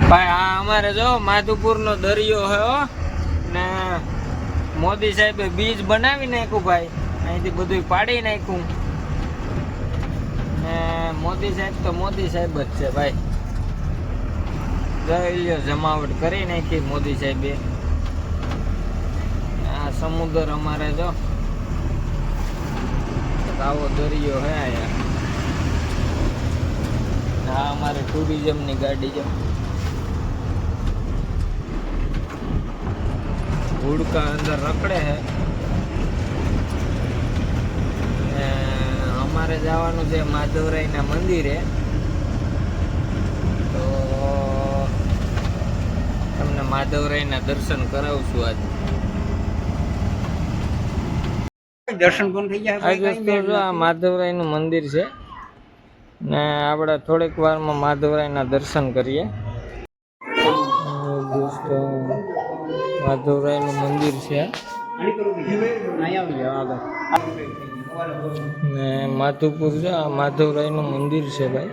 ભાઈ આ અમારે જો માધુપુરનો દરિયો હે હો ને મોદી સાહેબે બીજ બનાવી નાખ્યું ભાઈ, અહીંથી બધું પાડી નાખ્યું ને મોદી સાહેબ તો મોદી સાહેબ જ છે ભાઈ. દરિયો જમાવટ કરી નાખી મોદી સાહેબે. આ સમુદ્ર અમારે જો આવો દરિયો હે અહીંયા. આ અમારે ટુરિઝમની ગાડી છે. હુડકા અંદર રખડે છે. અમારે જવાનું છે માધવરાયના મંદિરે, તો તમને માધવરાયના દર્શન કરાવશું આજે. દર્શન પણ થઈ જાય. આ દોસ્તો જો આ માધવરાયનું મંદિર છે ને આપણે થોડીક વારમાં માધવરાયના દર્શન કરીએ. દોસ્તો માધવરાયનું મંદિર છે ને માધુપુર છે. આ માધવરાયનું મંદિર છે ભાઈ.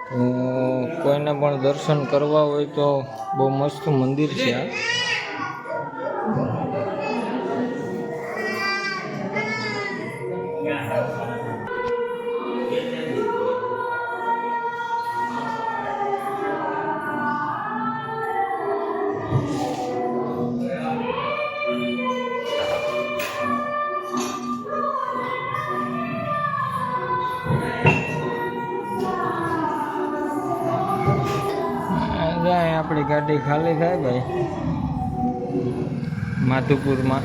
તો કોઈને પણ દર્શન કરવા હોય તો બહુ મસ્ત મંદિર છે આ. આપણી ગાડી ખાલી થાય ભાઈ માધુપુરમાં,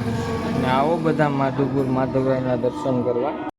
ને આવો બધા માધુપુર માધવરાયના દર્શન કરવા.